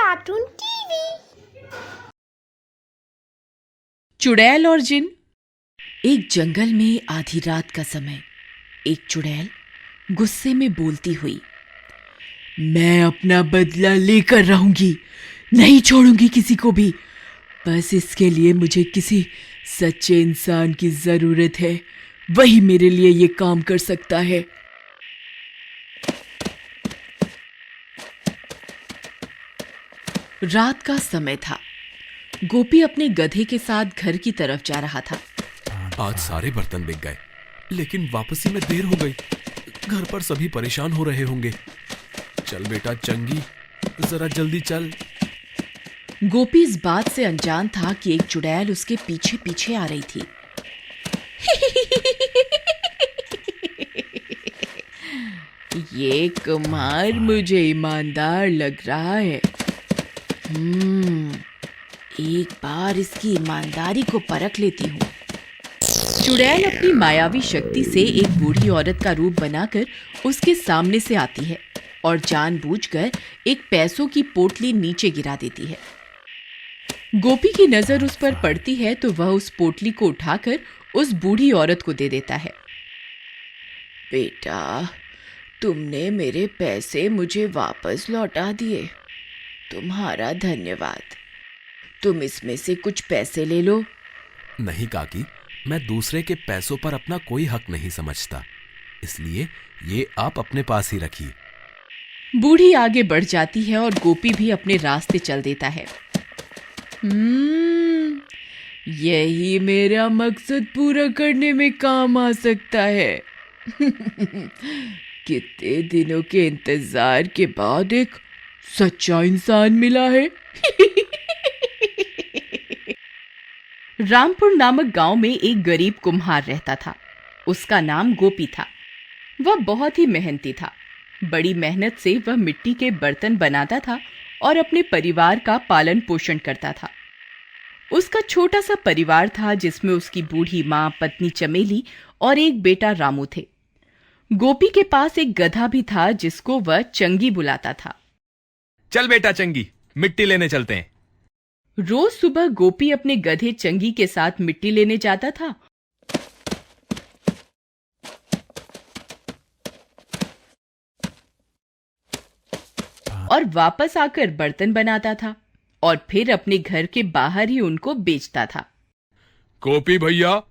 Cartoon TV. चुड़ैल और जिन। एक जंगल में आधी रात का समय एक चुड़ैल गुस्से में बोलती हुई, मैं अपना बदला लेकर रहूंगी, नहीं छोड़ूंगी किसी को भी। बस इसके लिए मुझे किसी सच्चे इंसान की जरूरत है, वही मेरे लिए ये काम कर सकता है। रात का समय था। गोपी अपने गधे के साथ घर की तरफ जा रहा था। आज सारे बर्तन बिक गए, लेकिन वापसी में देर हो गई। घर पर सभी परेशान हो रहे होंगे। चल बेटा चंगी, जरा जल्दी चल। गोपी इस बात से अनजान था कि एक चुड़ैल उसके पीछे पीछे आ रही थी। ये कुम्हार मुझे ईमानदार लग रहा है। एक बार इसकी ईमानदारी को परख लेती हूँ। चुड़ैल अपनी मायावी शक्ति से एक बूढ़ी औरत का रूप बनाकर उसके सामने से आती है और जानबूझकर एक पैसों की पोटली नीचे गिरा देती है। गोपी की नजर उस पर पड़ती है तो वह उस पोटली को उठाकर उस बूढ़ी औरत को दे देता है। बेटा, तुमने मेरे पैसे मुझे वापस लौटा दिए, तुम्हारा धन्यवाद। तुम इसमें से कुछ पैसे ले लो। नहीं काकी, मैं दूसरे के पैसों पर अपना कोई हक नहीं समझता, इसलिए ये आप अपने पास ही रखिए। बूढ़ी आगे बढ़ जाती है और गोपी भी अपने रास्ते चल देता है। यही मेरा मकसद पूरा करने में काम आ सकता है। कितने दिनों के इंतजार के बाद एक सच्चा इंसान मिला है। रामपुर नामक गांव में एक गरीब कुम्हार रहता था। उसका नाम गोपी था। वह बहुत ही मेहनती था। बड़ी मेहनत से वह मिट्टी के बर्तन बनाता था और अपने परिवार का पालन पोषण करता था। उसका छोटा सा परिवार था जिसमें उसकी बूढ़ी माँ, पत्नी चमेली और एक बेटा रामू थे। गोपी के पास एक गधा भी था जिसको वह चंगी बुलाता था। चल बेटा चंगी, मिट्टी लेने चलते हैं। रोज सुबह गोपी अपने गधे चंगी के साथ मिट्टी लेने जाता था और वापस आकर बर्तन बनाता था और फिर अपने घर के बाहर ही उनको बेचता था। गोपी भैया,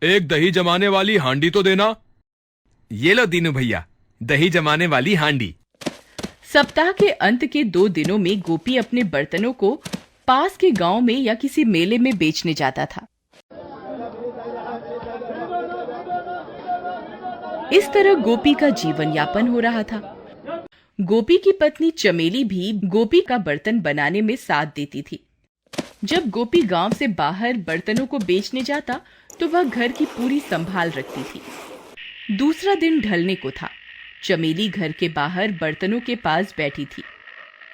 एक दही जमाने वाली हांडी तो देना। ये लो दीनू भैया, दही जमाने वाली हांडी। सप्ताह के अंत के 2 दिनों में गोपी अपने बर्तनों को पास के गांव में या किसी मेले में बेचने जाता था। इस तरह गोपी का जीवन यापन हो रहा था। गोपी की पत्नी चमेली भी गोपी का बर्तन बनाने में साथ देती थी। जब गोपी गांव से बाहर बर्तनों को बेचने जाता तो वह घर की पूरी संभाल रखती थी। दूसरा दिन ढलने को था। चमेली घर के बाहर बर्तनों के पास बैठी थी।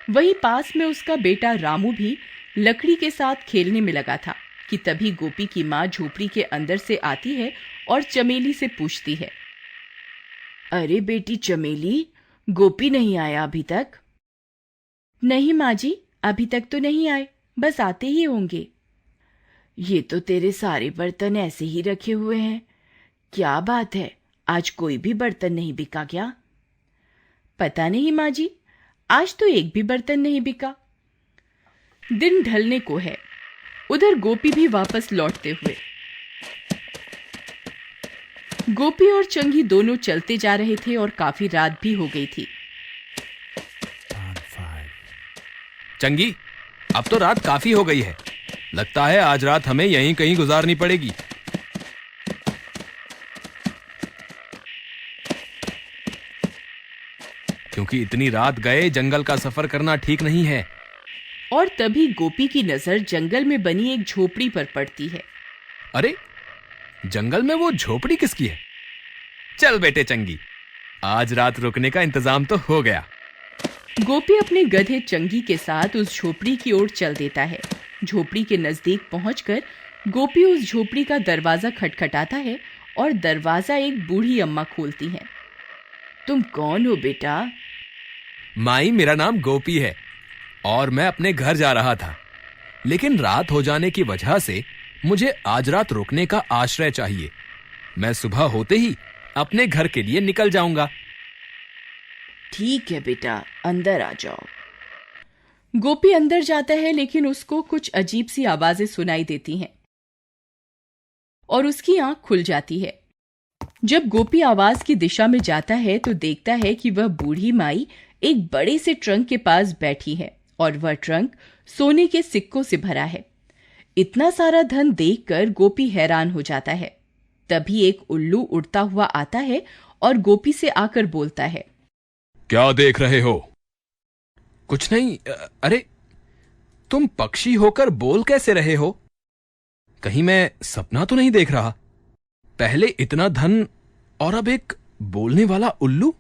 वहीं पास में उसका बेटा रामू भी लकड़ी के साथ खेलने में लगा था कि तभी गोपी की माँ झोपड़ी के अंदर से आती है और चमेली से पूछती है, अरे बेटी चमेली, गोपी नहीं आया अभी तक? नहीं माँ जी, अभी तक तो नहीं आए, बस आते ही होंगे। ये तो तेरे सारे बर्तन ऐसे ही रखे हुए हैं, क्या बात है, आज कोई भी बर्तन नहीं बिका क्या? पता नहीं माँ जी, आज तो एक भी बर्तन नहीं बिका। दिन ढलने को है। उधर गोपी भी वापस लौटते हुए। गोपी और चंगी दोनों चलते जा रहे थे और काफी रात भी हो गई थी। चंगी, अब तो रात काफी हो गई है। लगता है आज रात हमें यहीं कहीं गुजारनी पड़ेगी। क्योंकि इतनी रात गए जंगल का सफर करना ठीक नहीं है। और तभी गोपी की नजर जंगल में बनी एक झोपड़ी पर पड़ती है। अरे, जंगल में वो झोपड़ी किसकी है? चल बेटे चंगी, आज रात रुकने का इंतजाम तो हो गया। गोपी अपने गधे चंगी के साथ उस झोपड़ी की ओर चल देता है। झोपड़ी के नजदीक पहुंचकर गोपी उस झोपड़ी का दरवाजा खटखटाता है और दरवाजा एक बूढ़ी अम्मा खोलती हैं। तुम कौन हो बेटा? माई, मेरा नाम गोपी है। और मैं अपने घर जा रहा था, लेकिन रात हो जाने की वजह से मुझे आज रात रुकने का आश्रय चाहिए। मैं सुबह होते ही अपने घर के लिए निकल जाऊंगा। ठीक है बेटा, अंदर आ जाओ। गोपी अंदर जाता है, लेकिन उसको कुछ अजीब सी आवाजें सुनाई देती हैं और उसकी आंख खुल जाती है। जब गोपी आवाज की दिशा में जाता है तो देखता है कि वह बूढ़ी माई एक बड़े से ट्रंक के पास बैठी है और वह ट्रंक सोने के सिक्कों से भरा है। इतना सारा धन देखकर गोपी हैरान हो जाता है। तभी एक उल्लू उड़ता हुआ आता है और गोपी से आकर बोलता है, क्या देख रहे हो? कुछ नहीं। अरे, तुम पक्षी होकर बोल कैसे रहे हो? कहीं मैं सपना तो नहीं देख रहा? पहले इतना धन और अब एक बोलने वाला उल्लू।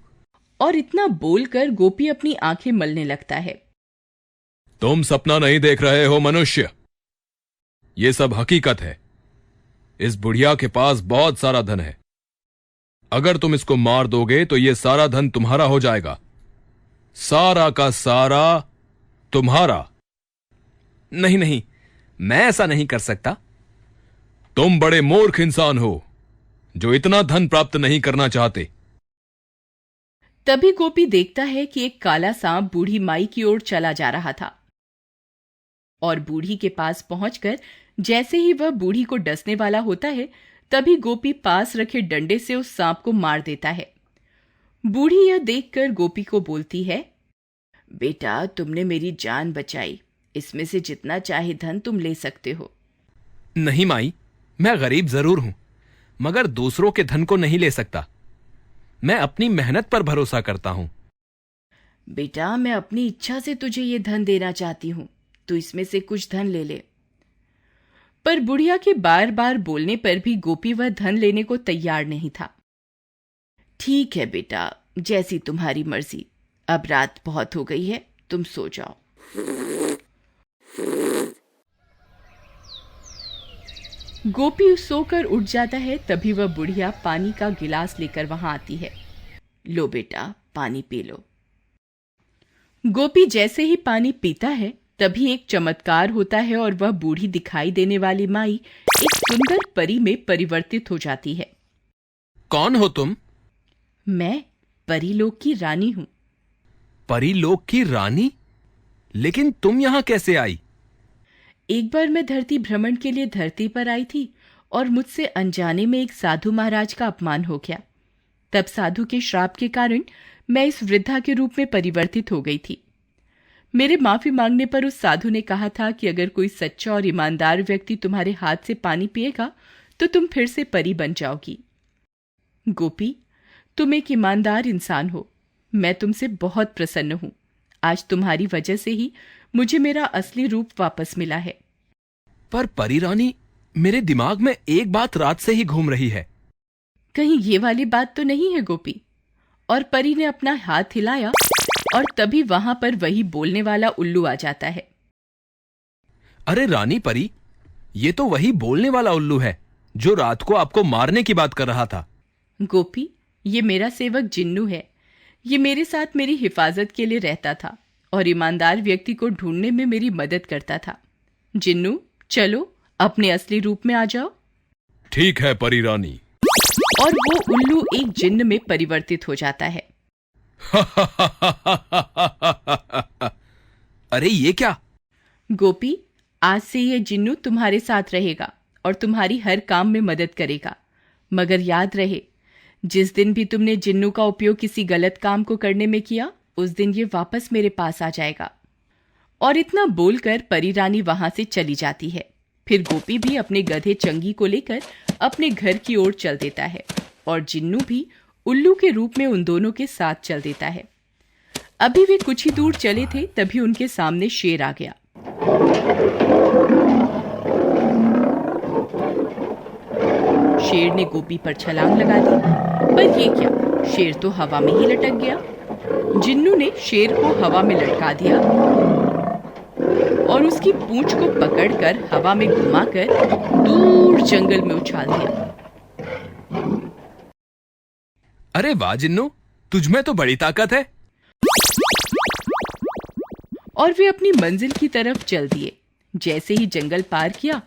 और इतना बोलकर गोपी अपनी आंखें मलने लगता है। तुम सपना नहीं देख रहे हो मनुष्य, ये सब हकीकत है। इस बुढ़िया के पास बहुत सारा धन है। अगर तुम इसको मार दोगे तो ये सारा धन तुम्हारा हो जाएगा, सारा का सारा तुम्हारा। नहीं नहीं, मैं ऐसा नहीं कर सकता। तुम बड़े मूर्ख इंसान हो जो इतना धन प्राप्त नहीं करना चाहते। तभी गोपी देखता है कि एक काला सांप बूढ़ी माई की ओर चला जा रहा था और बूढ़ी के पास पहुंचकर जैसे ही वह बूढ़ी को डसने वाला होता है, तभी गोपी पास रखे डंडे से उस सांप को मार देता है। बूढ़ी यह देखकर गोपी को बोलती है, बेटा, तुमने मेरी जान बचाई। इसमें से जितना चाहे धन तुम ले सकते हो। नहीं माई, मैं गरीब जरूर हूं, मगर दूसरों के धन को नहीं ले सकता। मैं अपनी मेहनत पर भरोसा करता हूं। बेटा, मैं अपनी इच्छा से तुझे ये धन देना चाहती हूं, तू इसमें से कुछ धन ले ले। पर बुढ़िया के बार बार बोलने पर भी गोपी वह धन लेने को तैयार नहीं था। ठीक है बेटा, जैसी तुम्हारी मर्जी। अब रात बहुत हो गई है, तुम सो जाओ। गोपी सोकर उठ जाता है। तभी वह बुढ़िया पानी का गिलास लेकर वहां आती है। लो बेटा, पानी पी लो। गोपी जैसे ही पानी पीता है, तभी एक चमत्कार होता है और वह बूढ़ी दिखाई देने वाली माई एक सुंदर परी में परिवर्तित हो जाती है। कौन हो तुम? मैं परीलोक की रानी हूं। परीलोक की रानी? लेकिन तुम यहां कैसे आई? एक बार मैं धरती भ्रमण के लिए धरती पर आई थी और मुझसे अनजाने में एक साधु महाराज का अपमान हो गया। तब साधु के श्राप के कारण मैं इस वृद्धा के रूप में परिवर्तित हो गई थी। मेरे माफी मांगने पर उस साधु ने कहा था कि अगर कोई सच्चा और ईमानदार व्यक्ति तुम्हारे हाथ से पानी पिएगा तो तुम फिर से परी बन जाओगी। गोपी, तुम एक ईमानदार इंसान हो। मैं तुमसे बहुत प्रसन्न हूं। आज तुम्हारी वजह से ही मुझे मेरा असली रूप वापस मिला है। पर परी रानी, मेरे दिमाग में एक बात रात से ही घूम रही है। कहीं ये वाली बात तो नहीं है गोपी? और परी ने अपना हाथ हिलाया और तभी वहां पर वही बोलने वाला उल्लू आ जाता है। अरे रानी परी, ये तो वही बोलने वाला उल्लू है जो रात को आपको मारने की बात कर रहा था। गोपी, ये मेरा सेवक जिन्नू है। ये मेरे साथ मेरी हिफाजत के लिए रहता था और ईमानदार व्यक्ति को ढूंढने में मेरी मदद करता था। जिन्नू, चलो अपने असली रूप में आ जाओ। ठीक है परी रानी। और वो उल्लू एक जिन्न में परिवर्तित हो जाता है। अरे ये क्या? गोपी, आज से ये जिन्नू तुम्हारे साथ रहेगा और तुम्हारी हर काम में मदद करेगा। मगर याद रहे, जिस दिन भी तुमने जिन्नू का उपयोग किसी गलत काम को करने में किया, उस दिन ये वापस मेरे पास आ जाएगा। और इतना बोलकर परी रानी वहां से चली जाती है। फिर गोपी भी अपने गधे चंगी को लेकर अपने घर की ओर चल देता है और जिन्नू भी उल्लू के रूप में उन दोनों के साथ चल देता है। अभी वे कुछ ही दूर चले थे, तभी उनके सामने शेर आ गया। शेर ने गोपी पर छलांग लगा दी, पर ये क्या, शेर तो हवा में ही लटक गया। जिन्नू ने शेर को हवा में लटका दिया और उसकी पूंछ को पकड़कर हवा में घुमाकर दूर जंगल में उछाल दिया। अरे वाह जिन्नू, तुझमें तो बड़ी ताकत है। और वे अपनी मंजिल की तरफ चल दिए। जैसे ही जंगल पार किया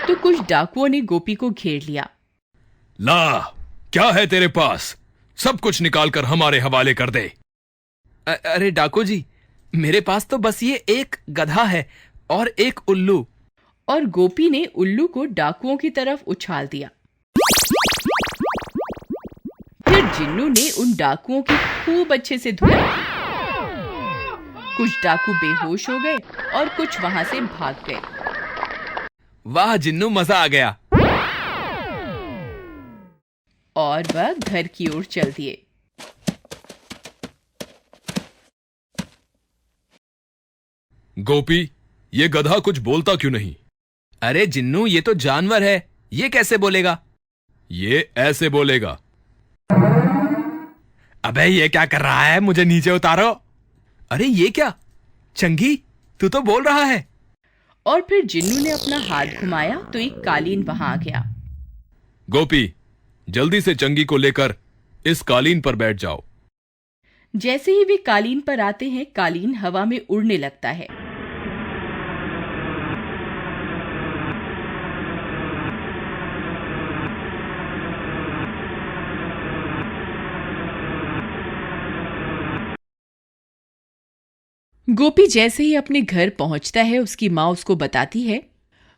तो कुछ डाकुओं ने गोपी को घेर लिया। ला, क्या है तेरे पास? सब कुछ निकाल कर हमारे हवाले कर दे। अरे डाकू जी, मेरे पास तो बस ये एक गधा है और एक उल्लू। और गोपी ने उल्लू को डाकुओं की तरफ उछाल दिया। फिर जिन्नू ने उन डाकुओं की खूब अच्छे से धुलाई की। कुछ डाकू बेहोश हो गए और कुछ वहां से भाग गए। वाह जिन्नू, मजा आ गया। और वह घर की ओर चल दिए। गोपी, ये गधा कुछ बोलता क्यों नहीं? अरे जिन्नू, ये तो जानवर है, ये कैसे बोलेगा? ये ऐसे बोलेगा। अबे ये क्या कर रहा है? मुझे नीचे उतारो। अरे ये क्या चंगी, तू तो बोल रहा है। और फिर जिन्नू ने अपना हाथ घुमाया तो एक कालीन वहां आ गया। गोपी, जल्दी से चंगी को लेकर इस कालीन पर बैठ जाओ। जैसे ही वे कालीन पर आते हैं, कालीन हवा में उड़ने लगता है। गोपी जैसे ही अपने घर पहुंचता है, उसकी माँ उसको बताती है,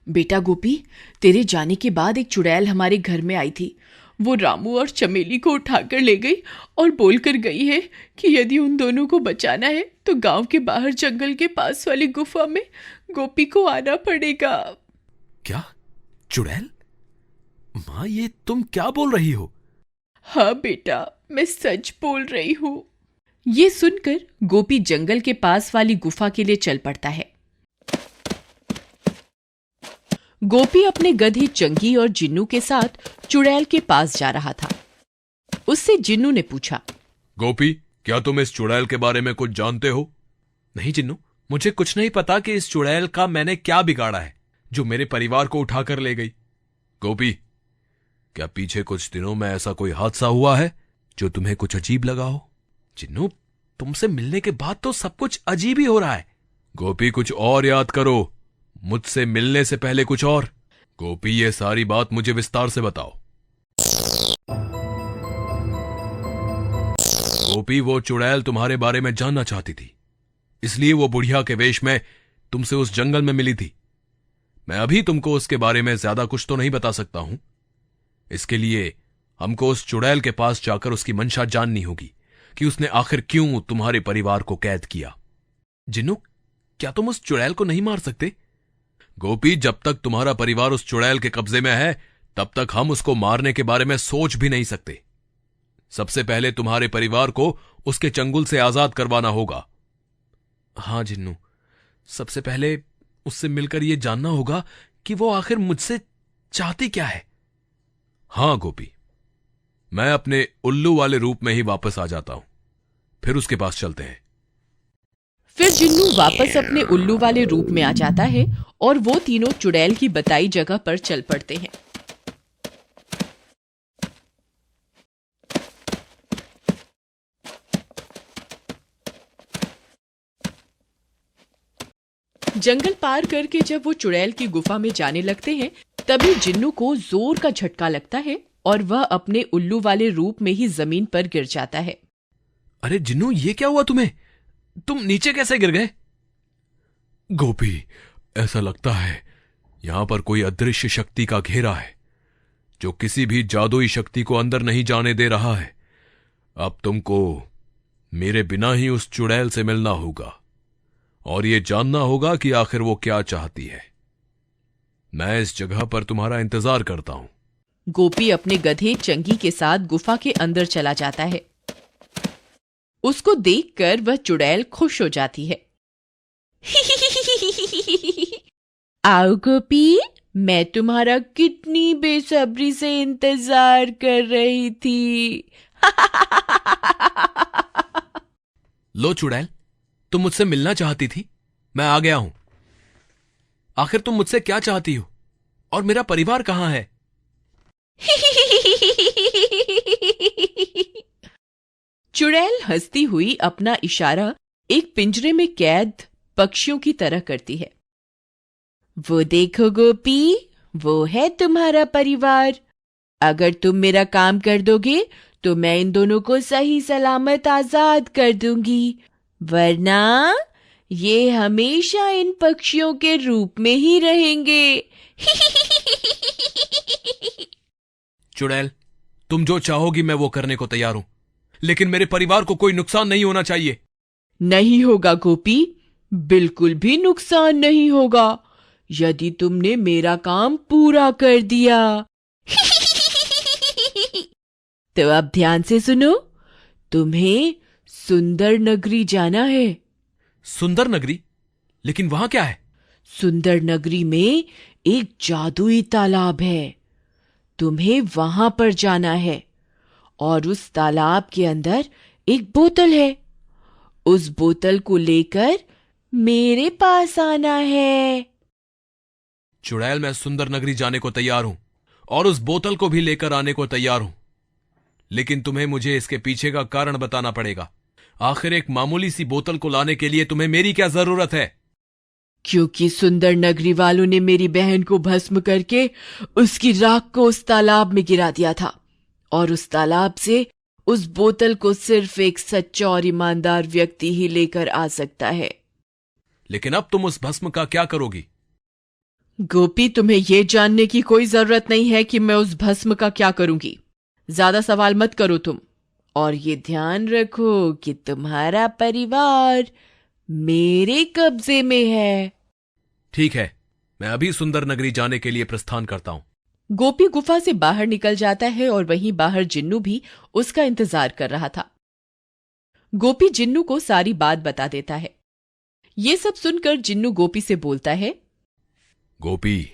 बेटा गोपी, तेरे जाने के बाद एक चुड़ैल हमारे घर में आई थी। वो रामू और चमेली को उठाकर ले गई और बोलकर गई है कि यदि उन दोनों को बचाना है तो गांव के बाहर जंगल के पास वाली गुफा में गोपी को आना पड़ेगा। क्या? चुड़ैल? माँ, ये तुम क्या बोल रही हो? हाँ बेटा, मैं सच बोल रही हूँ। ये सुनकर गोपी जंगल के पास वाली गुफा के लिए चल पड़ता है। गोपी अपने गधे चंगी और जिन्नू के साथ चुड़ैल के पास जा रहा था। उससे जिन्नू ने पूछा, गोपी, क्या तुम इस चुड़ैल के बारे में कुछ जानते हो? नहीं जिन्नू, मुझे कुछ नहीं पता कि इस चुड़ैल का मैंने क्या बिगाड़ा है जो मेरे परिवार को उठाकर ले गई। गोपी, क्या पीछे कुछ दिनों में ऐसा कोई हादसा हुआ है जो तुम्हें कुछ अजीब लगा हो? जिन्नू, तुमसे मिलने के बाद तो सब कुछ अजीब ही हो रहा है। गोपी, कुछ और याद करो, मुझसे मिलने से पहले कुछ और। गोपी, ये सारी बात मुझे विस्तार से बताओ। गोपी, वो चुड़ैल तुम्हारे बारे में जानना चाहती थी, इसलिए वो बुढ़िया के वेश में तुमसे उस जंगल में मिली थी। मैं अभी तुमको उसके बारे में ज्यादा कुछ तो नहीं बता सकता हूं। इसके लिए हमको उस चुड़ैल के पास जाकर उसकी मंशा जाननी होगी कि उसने आखिर क्यों तुम्हारे परिवार को कैद किया। जिन्नू, क्या तुम उस चुड़ैल को नहीं मार सकते? गोपी, जब तक तुम्हारा परिवार उस चुड़ैल के कब्जे में है, तब तक हम उसको मारने के बारे में सोच भी नहीं सकते। सबसे पहले तुम्हारे परिवार को उसके चंगुल से आजाद करवाना होगा। हाँ जिन्नू, सबसे पहले उससे मिलकर यह जानना होगा कि वो आखिर मुझसे चाहती क्या है। हाँ गोपी, मैं अपने उल्लू वाले रूप में ही वापस आ जाता हूं, फिर उसके पास चलते हैं। फिर जिन्नू वापस अपने उल्लू वाले रूप में आ जाता है और वो तीनों चुड़ैल की बताई जगह पर चल पड़ते हैं। जंगल पार करके जब वो चुड़ैल की गुफा में जाने लगते हैं, तभी जिन्नू को जोर का झटका लगता है और वह अपने उल्लू वाले रूप में ही जमीन पर गिर जाता है। अरे जिन्नू, ये क्या हुआ तुम्हें? तुम नीचे कैसे गिर गए? गोपी, ऐसा लगता है यहां पर कोई अदृश्य शक्ति का घेरा है जो किसी भी जादुई शक्ति को अंदर नहीं जाने दे रहा है। अब तुमको मेरे बिना ही उस चुड़ैल से मिलना होगा और यह जानना होगा कि आखिर वो क्या चाहती है। मैं इस जगह पर तुम्हारा इंतजार करता हूं। गोपी अपने गधे चंगी के साथ गुफा के अंदर चला जाता है। उसको देखकर वह चुड़ैल खुश हो जाती है। आओ गोपी, मैं तुम्हारा कितनी बेसब्री से इंतजार कर रही थी। लो चुड़ैल, तुम मुझसे मिलना चाहती थी, मैं आ गया हूं। आखिर तुम मुझसे क्या चाहती हो और मेरा परिवार कहां है? चुड़ैल हंसती हुई अपना इशारा एक पिंजरे में कैद पक्षियों की तरह करती है। वो देखो गोपी, वो है तुम्हारा परिवार। अगर तुम मेरा काम कर दोगे तो मैं इन दोनों को सही सलामत आजाद कर दूंगी, वरना ये हमेशा इन पक्षियों के रूप में ही रहेंगे। चुड़ैल, तुम जो चाहोगी मैं वो करने को तैयार हूं, लेकिन मेरे परिवार को कोई नुकसान नहीं होना चाहिए। नहीं होगा गोपी, बिल्कुल भी नुकसान नहीं होगा यदि तुमने मेरा काम पूरा कर दिया। तो अब ध्यान से सुनो, तुम्हें सुंदर नगरी जाना है। सुंदर नगरी? लेकिन वहां क्या है? सुंदर नगरी में एक जादुई तालाब है। तुम्हें वहां पर जाना है और उस तालाब के अंदर एक बोतल है। उस बोतल को लेकर मेरे पास आना है। चुड़ैल, मैं सुंदर नगरी जाने को तैयार हूं और उस बोतल को भी लेकर आने को तैयार हूं, लेकिन तुम्हें मुझे इसके पीछे का कारण बताना पड़ेगा। आखिर एक मामूली सी बोतल को लाने के लिए तुम्हें मेरी क्या जरूरत है? क्योंकि सुंदर नगरी वालों ने मेरी बहन को भस्म करके उसकी राख को उस तालाब में गिरा दिया था, और उस तालाब से उस बोतल को सिर्फ एक सच्चा और ईमानदार व्यक्ति ही लेकर आ सकता है। लेकिन अब तुम उस भस्म का क्या करोगी? गोपी, तुम्हें यह जानने की कोई जरूरत नहीं है कि मैं उस भस्म का क्या करूंगी। ज्यादा सवाल मत करो तुम, और ये ध्यान रखो कि तुम्हारा परिवार मेरे कब्जे में है। ठीक है, मैं अभी सुंदर नगरी जाने के लिए प्रस्थान करता हूं। गोपी गुफा से बाहर निकल जाता है और वहीं बाहर जिन्नू भी उसका इंतजार कर रहा था। गोपी जिन्नू को सारी बात बता देता है। ये सब सुनकर जिन्नू गोपी से बोलता है, गोपी,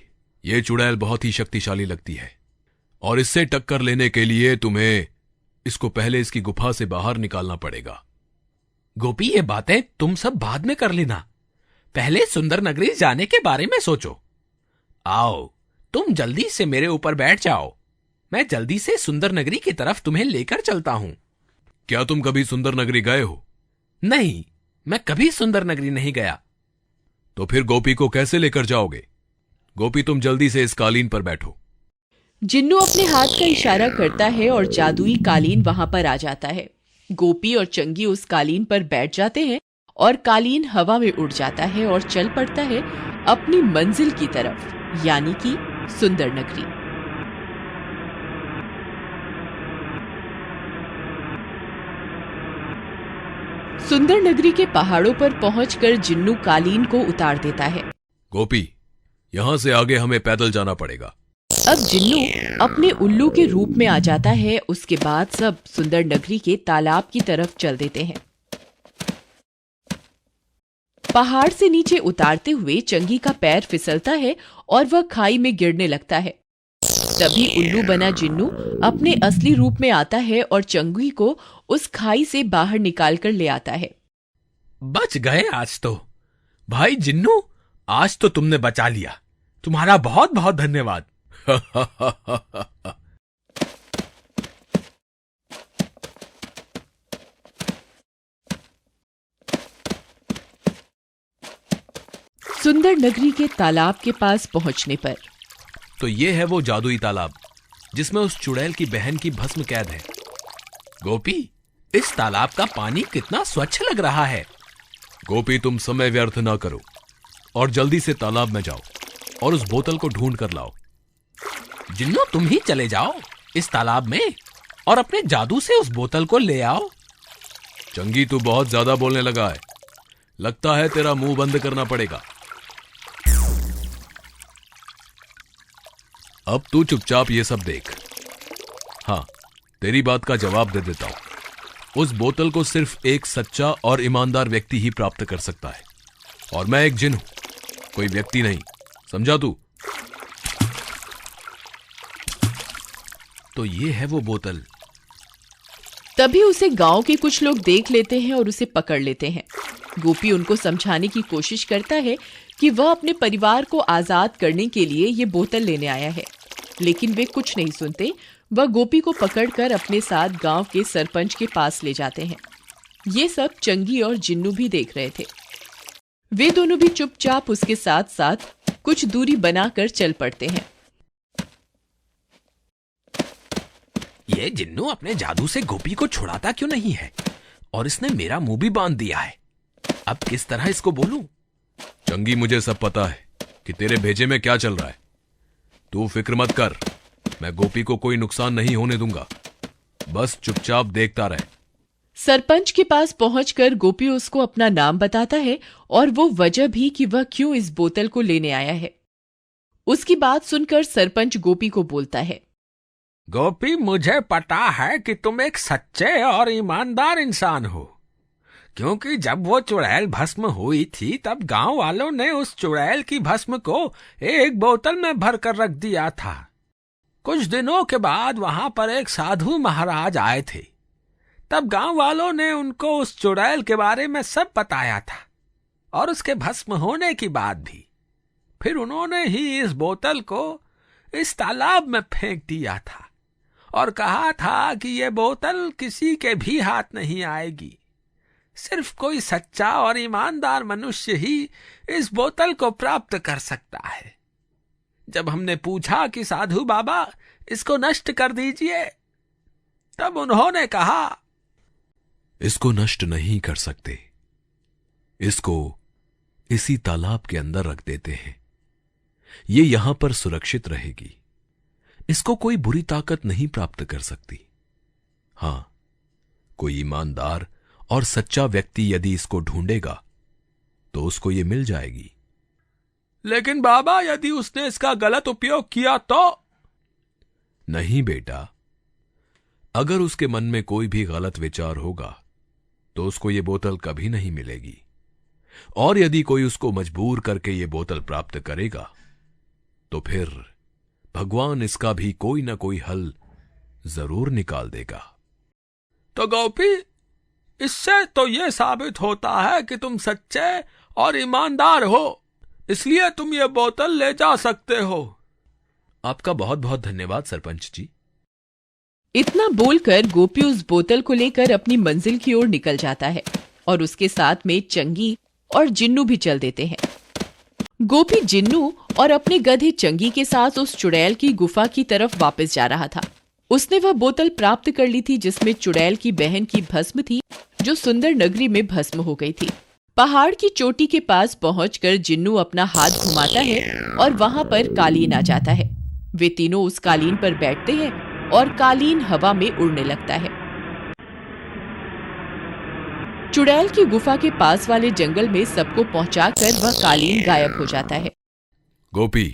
ये चुड़ैल बहुत ही शक्तिशाली लगती है और इससे टक्कर लेने के लिए तुम्हें इसको पहले इसकी गुफा से बाहर निकालना पड़ेगा। गोपी, ये बातें तुम सब बाद में कर लेना, पहले सुंदर नगरी जाने के बारे में सोचो। आओ, तुम जल्दी से मेरे ऊपर बैठ जाओ, मैं जल्दी से सुंदर नगरी की तरफ तुम्हें लेकर चलता हूं। क्या तुम कभी सुंदर नगरी गए हो? नहीं, मैं कभी सुंदर नगरी नहीं गया। तो फिर गोपी को कैसे लेकर जाओगे? गोपी, तुम जल्दी से इस कालीन पर बैठो। जिन्नू अपने हाथ का इशारा करता है और जादुई कालीन वहां पर आ जाता है। गोपी और चंगी उस कालीन पर बैठ जाते हैं और कालीन हवा में उड़ जाता है और चल पड़ता है अपनी मंजिल की तरफ, यानी कि सुंदर नगरी। सुंदर नगरी के पहाड़ों पर पहुंचकर जिन्नू कालीन को उतार देता है। गोपी, यहां से आगे हमें पैदल जाना पड़ेगा। अब जिन्नू अपने उल्लू के रूप में आ जाता है। उसके बाद सब सुंदर नगरी के तालाब की तरफ चल देते हैं। पहाड़ से नीचे उतारते हुए चंगी का पैर फिसलता है और वह खाई में गिरने लगता है। तभी उल्लू बना जिन्नू अपने असली रूप में आता है और चंगी को उस खाई से बाहर निकालकर ले आता है। बच गए आज तो। भाई जिन्नू, आज तो तुमने बचा लिया, तुम्हारा बहुत बहुत धन्यवाद। सुंदर नगरी के तालाब के पास पहुंचने पर तो ये है वो जादुई तालाब जिसमें उस चुड़ैल की बहन की भस्म कैद है। गोपी, इस तालाब का पानी कितना स्वच्छ लग रहा है। गोपी, तुम समय व्यर्थ ना करो और जल्दी से तालाब में जाओ और उस बोतल को ढूंढ कर लाओ। जिन्नू, तुम ही चले जाओ इस तालाब में और अपने जादू से उस बोतल को ले आओ। चंगी, तू बहुत ज्यादा बोलने लगा है, लगता है तेरा मुंह बंद करना पड़ेगा। अब तू चुपचाप ये सब देख। हाँ, तेरी बात का जवाब दे देता हूं। उस बोतल को सिर्फ एक सच्चा और ईमानदार व्यक्ति ही प्राप्त कर सकता है, और मैं एक जिन हूं, कोई व्यक्ति नहीं, समझा तू? तो ये है वो बोतल। तभी उसे गांव के कुछ लोग देख लेते हैं और उसे पकड़ लेते हैं। गोपी उनको समझाने की कोशिश करता है कि वह अपने परिवार को आजाद करने के लिए ये बोतल लेने आया है, लेकिन वे कुछ नहीं सुनते। वह गोपी को पकड़कर अपने साथ गांव के सरपंच के पास ले जाते हैं। ये सब चंगी और जिन्नू भी देख रहे थे। वे दोनों भी चुपचाप उसके साथ साथ कुछ दूरी बनाकर चल पड़ते हैं। ये जिन्नू अपने जादू से गोपी को छुड़ाता क्यों नहीं है, और इसने मेरा मुंह भी बांध दिया है। अब किस तरह इसको बोलूं? चंगी, मुझे सब पता है कि तेरे भेजे में क्या चल रहा है। तू फिक्र मत कर, मैं गोपी को कोई नुकसान नहीं होने दूंगा। बस चुपचाप देखता रहे। सरपंच के पास पहुंचकर गोपी उसको अपना नाम बताता है और वो वजह भी कि वह क्यों इस बोतल को लेने आया है। उसकी बात सुनकर सरपंच गोपी को बोलता है, गोपी, मुझे पता है कि तुम एक सच्चे और ईमानदार इंसान हो, क्योंकि जब वो चुड़ैल भस्म हुई थी तब गांव वालों ने उस चुड़ैल की भस्म को एक बोतल में भरकर रख दिया था। कुछ दिनों के बाद वहां पर एक साधु महाराज आए थे। तब गांव वालों ने उनको उस चुड़ैल के बारे में सब बताया था और उसके भस्म होने की बात भी। फिर उन्होंने ही इस बोतल को इस तालाब में फेंक दिया था और कहा था कि ये बोतल किसी के भी हाथ नहीं आएगी। सिर्फ कोई सच्चा और ईमानदार मनुष्य ही इस बोतल को प्राप्त कर सकता है। जब हमने पूछा कि साधु बाबा, इसको नष्ट कर दीजिए, तब उन्होंने कहा, इसको नष्ट नहीं कर सकते, इसको इसी तालाब के अंदर रख देते हैं। ये यहां पर सुरक्षित रहेगी। इसको कोई बुरी ताकत नहीं प्राप्त कर सकती। हां, कोई ईमानदार और सच्चा व्यक्ति यदि इसको ढूंढेगा तो उसको ये मिल जाएगी। लेकिन बाबा, यदि उसने इसका गलत उपयोग किया तो? नहीं बेटा, अगर उसके मन में कोई भी गलत विचार होगा तो उसको ये बोतल कभी नहीं मिलेगी। और यदि कोई उसको मजबूर करके ये बोतल प्राप्त करेगा तो फिर भगवान इसका भी कोई ना कोई हल जरूर निकाल देगा। तो गोपी, इससे तो यह साबित होता है कि तुम सच्चे और ईमानदार हो, इसलिए तुम ये बोतल ले जा सकते हो। आपका बहुत बहुत धन्यवाद सरपंच जी। इतना बोलकर गोपी उस बोतल को लेकर अपनी मंजिल की ओर निकल जाता है और उसके साथ में चंगी और जिन्नू भी चल देते हैं। गोपी जिन्नू और अपने गधे चंगी के साथ उस चुड़ैल की गुफा की तरफ वापस जा रहा था। उसने वह बोतल प्राप्त कर ली थी जिसमें चुड़ैल की बहन की भस्म थी, जो सुंदर नगरी में भस्म हो गई थी। पहाड़ की चोटी के पास पहुंचकर जिन्नू अपना हाथ घुमाता है और वहां पर कालीन आ जाता है। वे तीनों उस कालीन पर बैठते हैं और कालीन हवा में उड़ने लगता है। चुड़ैल की गुफा के पास वाले जंगल में सबको पहुंचाकर वह कालीन गायब हो जाता है। गोपी,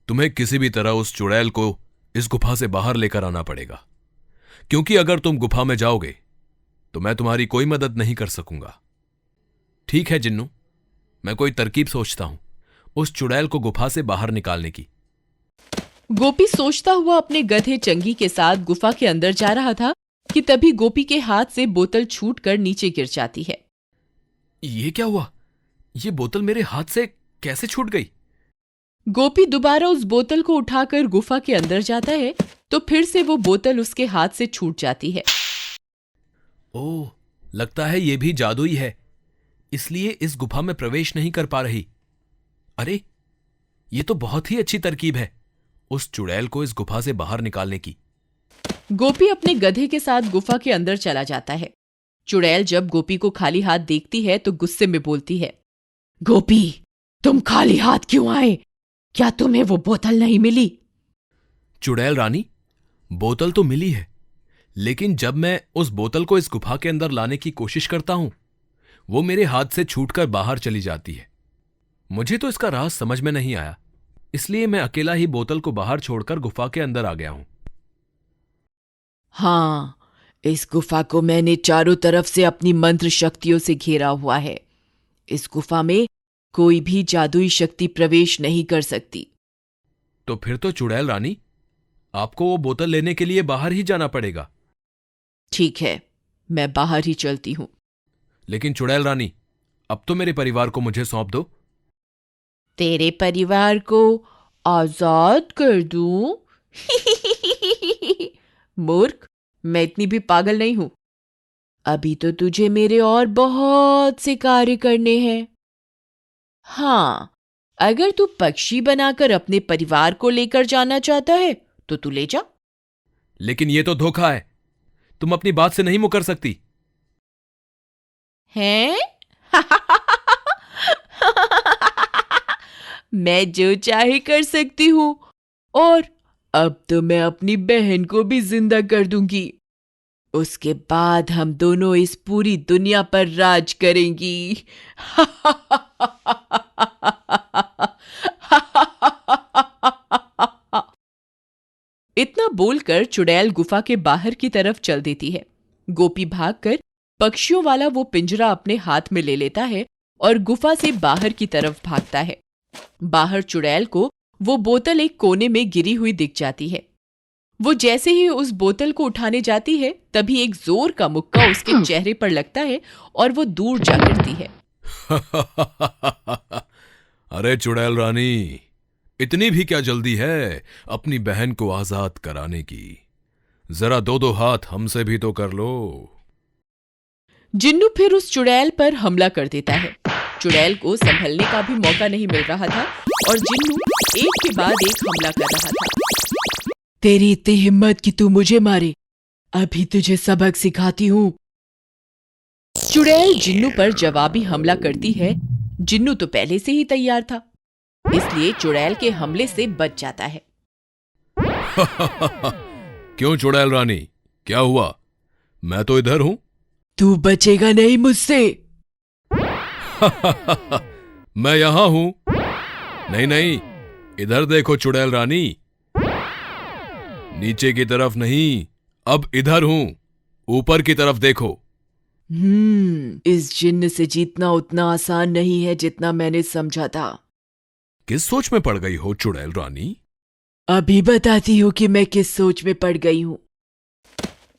तुम्हें किसी भी तरह उस चुड़ैल को इस गुफा से बाहर लेकर आना पड़ेगा, क्योंकि अगर तुम गुफा में जाओगे तो मैं तुम्हारी कोई मदद नहीं कर सकूंगा। ठीक है जिन्नू, मैं कोई तरकीब सोचता हूं उस चुड़ैल को गुफा से बाहर निकालने की। गोपी सोचता हुआ अपने गधे चंगी के साथ गुफा के अंदर जा रहा था कि तभी गोपी के हाथ से बोतल छूटकर नीचे गिर जाती है। ये क्या हुआ? ये बोतल मेरे हाथ से कैसे छूट गई? गोपी दोबारा उस बोतल को उठाकर गुफा के अंदर जाता है तो फिर से वो बोतल उसके हाथ से छूट जाती है। ओह, लगता है ये भी जादू ही है, इसलिए इस गुफा में प्रवेश नहीं कर पा रही। अरे, ये तो बहुत ही अच्छी तरकीब है उस चुड़ैल को इस गुफा से बाहर निकालने की। गोपी अपने गधे के साथ गुफा के अंदर चला जाता है। चुड़ैल जब गोपी को खाली हाथ देखती है तो गुस्से में बोलती है, गोपी, तुम खाली हाथ क्यों आए? क्या तुम्हें वो बोतल नहीं मिली? चुड़ैल रानी, बोतल तो मिली है, लेकिन जब मैं उस बोतल को इस गुफा के अंदर लाने की कोशिश करता हूं, वो मेरे हाथ से छूटकर बाहर चली जाती है। मुझे तो इसका राज समझ में नहीं आया, इसलिए मैं अकेला ही बोतल को बाहर छोड़कर गुफा के अंदर आ गया हूं। हाँ, इस गुफा को मैंने चारों तरफ से अपनी मंत्र शक्तियों से घेरा हुआ है। इस गुफा में कोई भी जादुई शक्ति प्रवेश नहीं कर सकती। तो फिर तो चुड़ैल रानी, आपको वो बोतल लेने के लिए बाहर ही जाना पड़ेगा। ठीक है, मैं बाहर ही चलती हूं। लेकिन चुड़ैल रानी, अब तो मेरे परिवार को मुझे सौंप दो। तेरे परिवार को आजाद कर दूं? मूर्ख, मैं इतनी भी पागल नहीं हूं। अभी तो तुझे मेरे और बहुत से कार्य करने हैं। हाँ, अगर तू पक्षी बनाकर अपने परिवार को लेकर जाना चाहता है तो तू ले जा। लेकिन ये तो धोखा है, तुम अपनी बात से नहीं मुकर सकती। हैं? मैं जो चाहे कर सकती हूं, और अब तो मैं अपनी बहन को भी जिंदा कर दूंगी। उसके बाद हम दोनों इस पूरी दुनिया पर राज करेंगी। इतना बोलकर चुड़ैल गुफा के बाहर की तरफ चल देती है। गोपी भागकर पक्षियों वाला वो पिंजरा अपने हाथ में ले लेता है और गुफा से बाहर की तरफ भागता है। बाहर चुड़ैल को वो बोतल एक कोने में गिरी हुई दिख जाती है। वो जैसे ही उस बोतल को उठाने जाती है तभी एक जोर का मुक्का उसके चेहरे पर लगता है और वो दूर जा गिरती है। अरे चुड़ैल रानी, इतनी भी क्या जल्दी है अपनी बहन को आजाद कराने की? जरा दो दो हाथ हमसे भी तो कर लो। जिन्नू फिर उस चुड़ैल पर हमला कर देता है। चुड़ैल को संभलने का भी मौका नहीं मिल रहा था और जिन्नू एक के बाद एक हमला कर रहा था। तेरी इतनी हिम्मत कि तू मुझे मारे, अभी तुझे सबक सिखाती हूं। चुड़ैल जिन्नू पर जवाबी हमला करती है। जिन्नू तो पहले से ही तैयार था, इसलिए चुड़ैल के हमले से बच जाता है। क्यों चुड़ैल रानी, क्या हुआ? मैं तो इधर हूं। तू बचेगा नहीं मुझसे। मैं यहां हूं। नहीं नहीं, इधर देखो चुड़ैल रानी, नीचे की तरफ नहीं, अब इधर हूं, ऊपर की तरफ देखो। इस जिन्न से जीतना उतना आसान नहीं है जितना मैंने समझा था। किस सोच में पड़ गई हो चुड़ैल रानी? अभी बताती हूँ कि मैं किस सोच में पड़ गई हूँ।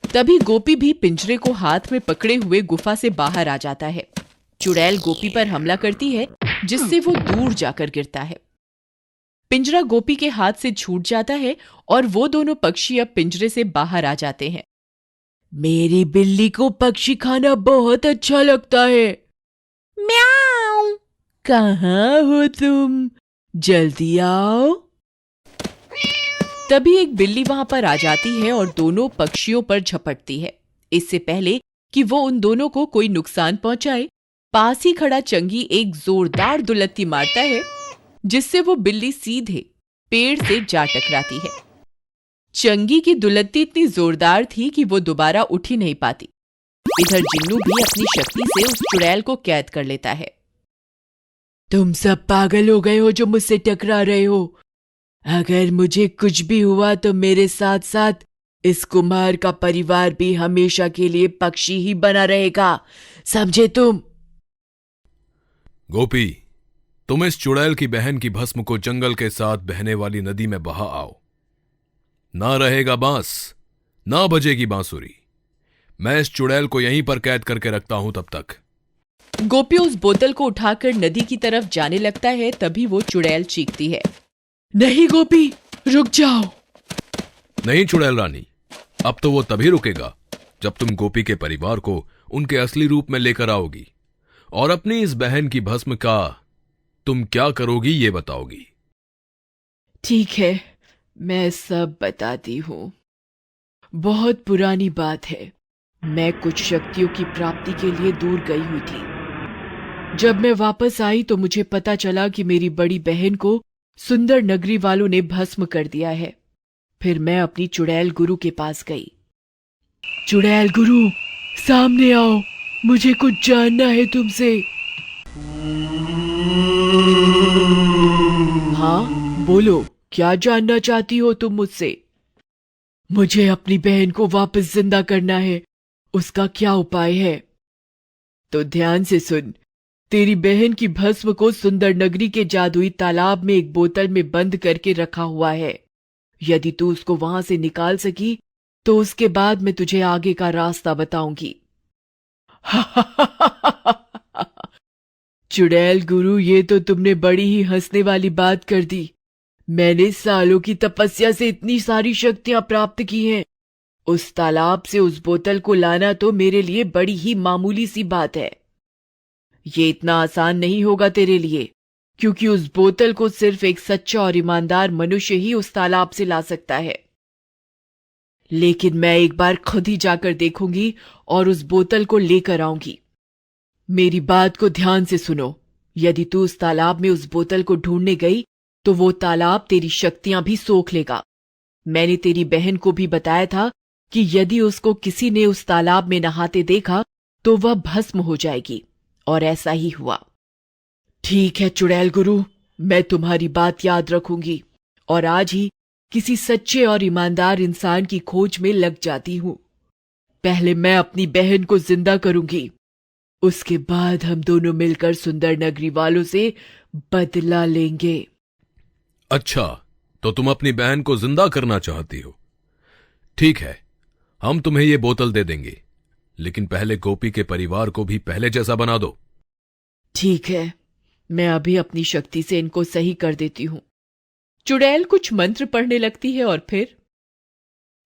तभी गोपी भी पिंजरे को हाथ में पकड़े हुए गुफा से बाहर आ जाता है। चुड़ैल गोपी पर हमला करती है जिससे वो दूर जाकर गिरता है। पिंजरा गोपी के हाथ से छूट जाता है और वो दोनों पक्षी अब पिंजरे से बाहर आ जाते हैं। मेरी बिल्ली को पक्षी खाना बहुत अच्छा लगता है। म्याऊ, कहाँ हो तुम? जल्दी आओ। तभी एक बिल्ली वहां पर आ जाती है और दोनों पक्षियों पर झपटती है। इससे पहले कि वो उन दोनों को कोई नुकसान पहुंचाए, पास ही खड़ा चंगी एक जोरदार दुलत्ती मारता है जिससे वो बिल्ली सीधे पेड़ से जा टकराती है। चंगी की दुलत्ती इतनी जोरदार थी कि वो दोबारा उठ ही नहीं पाती। इधर जिन्नू भी अपनी शक्ति से उस चुड़ैल को कैद कर लेता है। तुम सब पागल हो गए हो जो मुझसे टकरा रहे हो। अगर मुझे कुछ भी हुआ तो मेरे साथ साथ इस कुम्हार का परिवार भी हमेशा के लिए पक्षी ही बना रहेगा, समझे तुम? गोपी, तुम इस चुड़ैल की बहन की भस्म को जंगल के साथ बहने वाली नदी में बहा आओ। ना रहेगा बांस, ना बजेगी बांसुरी। मैं इस चुड़ैल को यहीं पर कैद करके रखता हूं तब तक। गोपी उस बोतल को उठाकर नदी की तरफ जाने लगता है। तभी वो चुड़ैल चीखती है, नहीं गोपी, रुक जाओ। नहीं चुड़ैल रानी, अब तो वो तभी रुकेगा जब तुम गोपी के परिवार को उनके असली रूप में लेकर आओगी और अपनी इस बहन की भस्म का तुम क्या करोगी ये बताओगी। ठीक है, मैं सब बताती हूँ। बहुत पुरानी बात है। मैं कुछ शक्तियों की प्राप्ति के लिए दूर गई हुई थी। जब मैं वापस आई तो मुझे पता चला कि मेरी बड़ी बहन को सुंदर नगरी वालों ने भस्म कर दिया है। फिर मैं अपनी चुड़ैल गुरु के पास गई। चुड़ैल गुरु, सामने आओ, मुझे कुछ जानना है तुमसे। हाँ, बोलो, क्या जानना चाहती हो तुम मुझसे? मुझे अपनी बहन को वापस जिंदा करना है, उसका क्या उपाय है? तो ध्यान से सुन। तेरी बहन की भस्म को सुंदर नगरी के जादुई तालाब में एक बोतल में बंद करके रखा हुआ है। यदि तू उसको वहां से निकाल सकी तो उसके बाद मैं तुझे आगे का रास्ता बताऊंगी। चुड़ैल गुरु, ये तो तुमने बड़ी ही हंसने वाली बात कर दी। मैंने सालों की तपस्या से इतनी सारी शक्तियां प्राप्त की हैं, उस तालाब से उस बोतल को लाना तो मेरे लिए बड़ी ही मामूली सी बात है। ये इतना आसान नहीं होगा तेरे लिए, क्योंकि उस बोतल को सिर्फ एक सच्चा और ईमानदार मनुष्य ही उस तालाब से ला सकता है। लेकिन मैं एक बार खुद ही जाकर देखूंगी और उस बोतल को लेकर आऊंगी। मेरी बात को ध्यान से सुनो। यदि तू उस तालाब में उस बोतल को ढूंढने गई तो वो तालाब तेरी शक्तियां भी सोख लेगा। मैंने तेरी बहन को भी बताया था कि यदि उसको किसी ने उस तालाब में नहाते देखा तो वह भस्म हो जाएगी, और ऐसा ही हुआ। ठीक है चुड़ैल गुरु, मैं तुम्हारी बात याद रखूंगी और आज ही किसी सच्चे और ईमानदार इंसान की खोज में लग जाती हूं। पहले मैं अपनी बहन को जिंदा करूंगी, उसके बाद हम दोनों मिलकर सुंदर नगरी वालों से बदला लेंगे। अच्छा, तो तुम अपनी बहन को जिंदा करना चाहती हो? ठीक है, हम तुम्हें ये बोतल दे देंगे, लेकिन पहले गोपी के परिवार को भी पहले जैसा बना दो। ठीक है, मैं अभी अपनी शक्ति से इनको सही कर देती हूं। चुड़ैल कुछ मंत्र पढ़ने लगती है और फिर,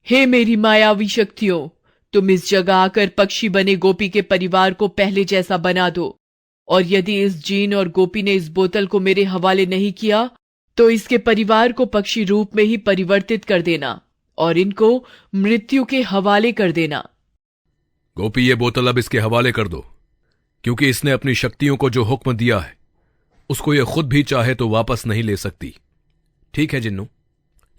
हे मेरी मायावी शक्तियों, तुम इस जगह आकर पक्षी बने गोपी के परिवार को पहले जैसा बना दो, और यदि इस जीन और गोपी ने इस बोतल को मेरे हवाले नहीं किया तो इसके परिवार को पक्षी रूप में ही परिवर्तित कर देना और इनको मृत्यु के हवाले कर देना। गोपी, ये बोतल अब इसके हवाले कर दो, क्योंकि इसने अपनी शक्तियों को जो हुक्म दिया है उसको ये खुद भी चाहे तो वापस नहीं ले सकती। ठीक है जिन्नू,